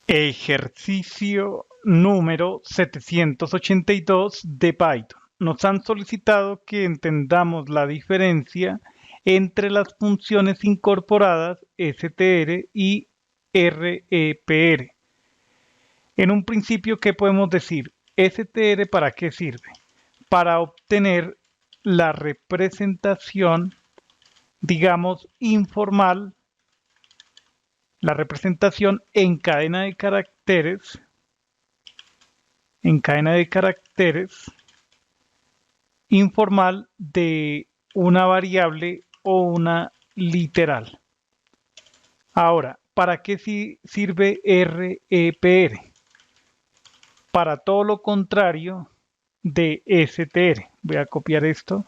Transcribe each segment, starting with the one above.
Ejercicio número 782 de Python. Nos han solicitado que entendamos la diferencia entre las funciones incorporadas str y repr. En un principio, ¿qué podemos decir? Str, ¿para qué sirve? Para obtener la representación, digamos, informal, la representación en cadena de caracteres informal de una variable o una literal. Ahora, ¿para qué sirve repr? Para todo lo contrario de str. Voy a copiar esto.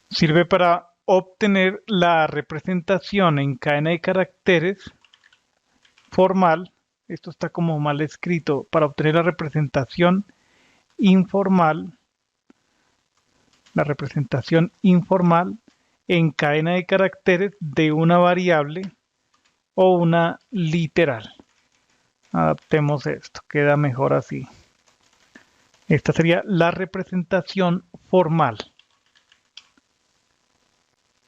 Sirve para obtener la representación en cadena de caracteres formal. Esto está como mal escrito. Para obtener la representación informal en cadena de caracteres de una variable o una literal. Adaptemos esto, queda mejor así. Esta sería la representación formal.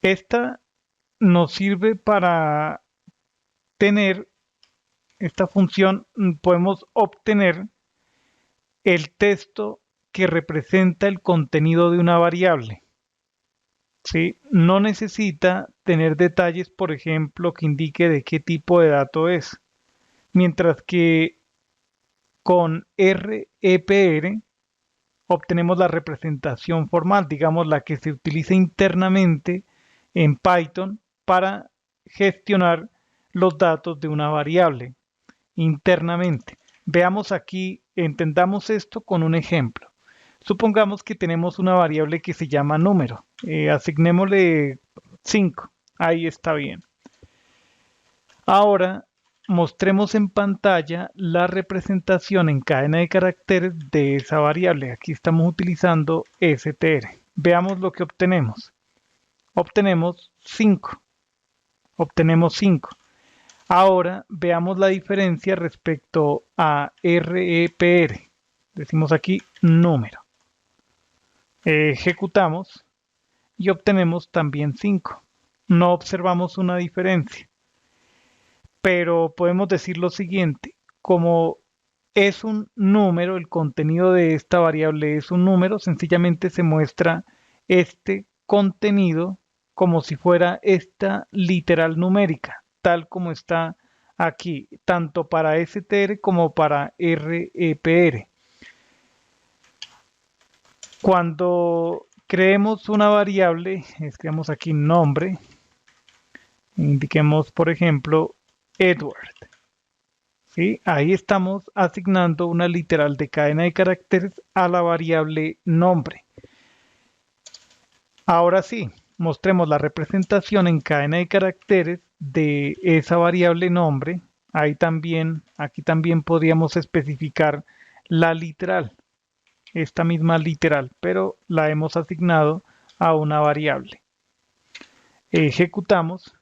Esta nos sirve para tener esta función, podemos obtener el texto que representa el contenido de una variable. ¿Sí? No necesita tener detalles, por ejemplo, que indique de qué tipo de dato es. Mientras que con repr obtenemos la representación formal, digamos la que se utiliza internamente en Python para gestionar los datos de una variable internamente. Veamos aquí, entendamos esto con un ejemplo. Supongamos que tenemos una variable que se llama número. Asignémosle 5. Ahí está bien. Ahora mostremos en pantalla la representación en cadena de caracteres de esa variable. Aquí estamos utilizando str. Veamos lo que obtenemos. Obtenemos 5. Obtenemos 5. Ahora veamos la diferencia respecto a repr. Decimos aquí número. Ejecutamos y obtenemos también 5. No observamos una diferencia. Pero podemos decir lo siguiente, como es un número, el contenido de esta variable es un número, sencillamente se muestra este contenido como si fuera esta literal numérica, tal como está aquí, tanto para str como para repr. Cuando creemos una variable, escribamos aquí nombre, indiquemos por ejemplo Edward. ¿Sí? Ahí estamos asignando una literal de cadena de caracteres a la variable nombre. Ahora sí, mostremos la representación en cadena de caracteres de esa variable nombre. Ahí también, aquí también podríamos especificar la literal, esta misma literal, pero la hemos asignado a una variable. Ejecutamos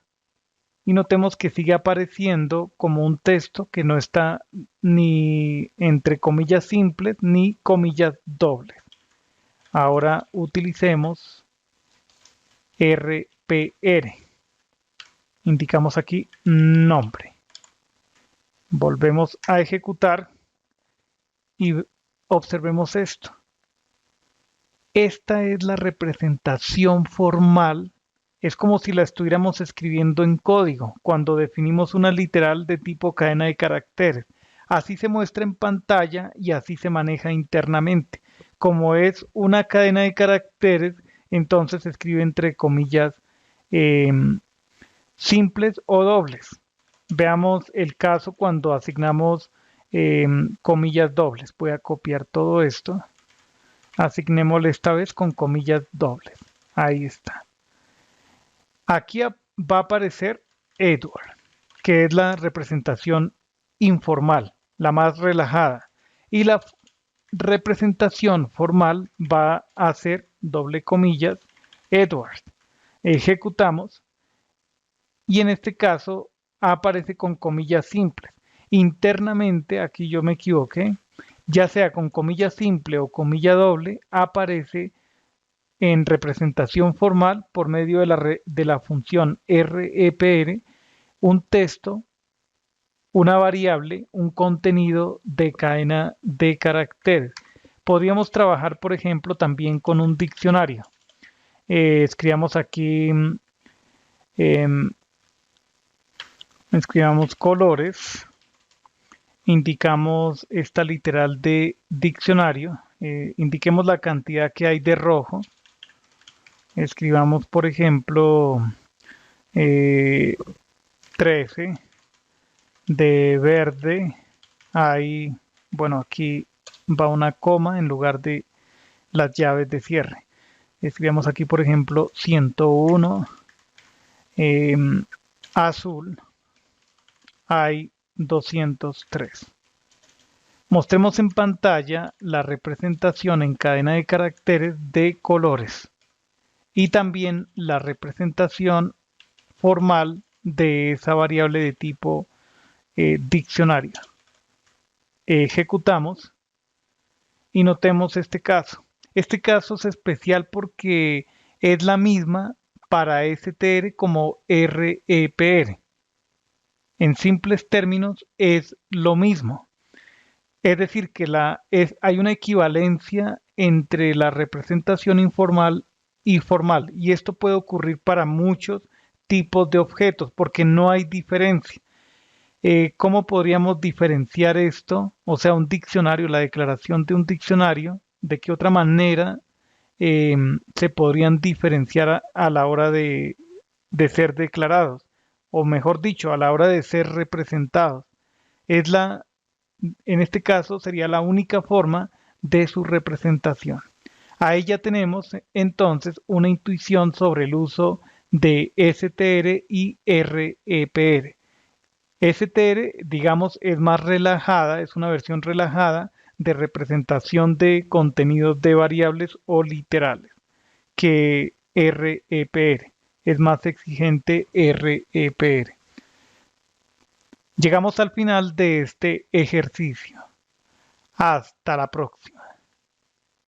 y notemos que sigue apareciendo como un texto que no está ni entre comillas simples ni comillas dobles. Ahora utilicemos repr. Indicamos aquí nombre. Volvemos a ejecutar y observemos esto. Esta es la representación formal. Es como si la estuviéramos escribiendo en código cuando definimos una literal de tipo cadena de caracteres. Así se muestra en pantalla y así se maneja internamente. Como es una cadena de caracteres, entonces se escribe entre comillas simples o dobles. Veamos el caso cuando asignamos comillas dobles. Voy a copiar todo esto. Asignémosle esta vez con comillas dobles. Ahí está. Aquí va a aparecer Edward, que es la representación informal, la más relajada. Y la representación formal va a ser doble comillas Edward. Ejecutamos y en este caso aparece con comillas simples. internamente, aquí yo me equivoqué, ya sea con comilla simple o comilla doble, aparece en representación formal por medio de la función REPR un texto, una variable, un contenido de cadena de caracteres. Podríamos trabajar, por ejemplo, también con un diccionario. Escribamos aquí, em, escribamos colores, indicamos esta literal de diccionario, indiquemos la cantidad que hay de rojo, escribamos, por ejemplo, 13, de verde hay, bueno, aquí va una coma en lugar de las llaves de cierre. Escribamos aquí, por ejemplo, 101, azul hay 203. Mostremos en pantalla la representación en cadena de caracteres de colores y también la representación formal de esa variable de tipo diccionario. Ejecutamos y notemos este caso. Este caso es especial porque es la misma para STR como REPR. En simples términos es lo mismo. Es decir, que hay una equivalencia entre la representación informal y formal. Y esto puede ocurrir para muchos tipos de objetos porque no hay diferencia. ¿Cómo podríamos diferenciar esto? O sea, un diccionario, la declaración de un diccionario, ¿de qué otra manera se podrían diferenciar a la hora de ser declarados? O mejor dicho, a la hora de ser representados. Es en este caso sería la única forma de su representación. Ahí ya tenemos entonces una intuición sobre el uso de STR y REPR. STR, digamos, es más relajada, es una versión relajada de representación de contenidos de variables o literales que REPR. Es más exigente REPR. Llegamos al final de este ejercicio. Hasta la próxima.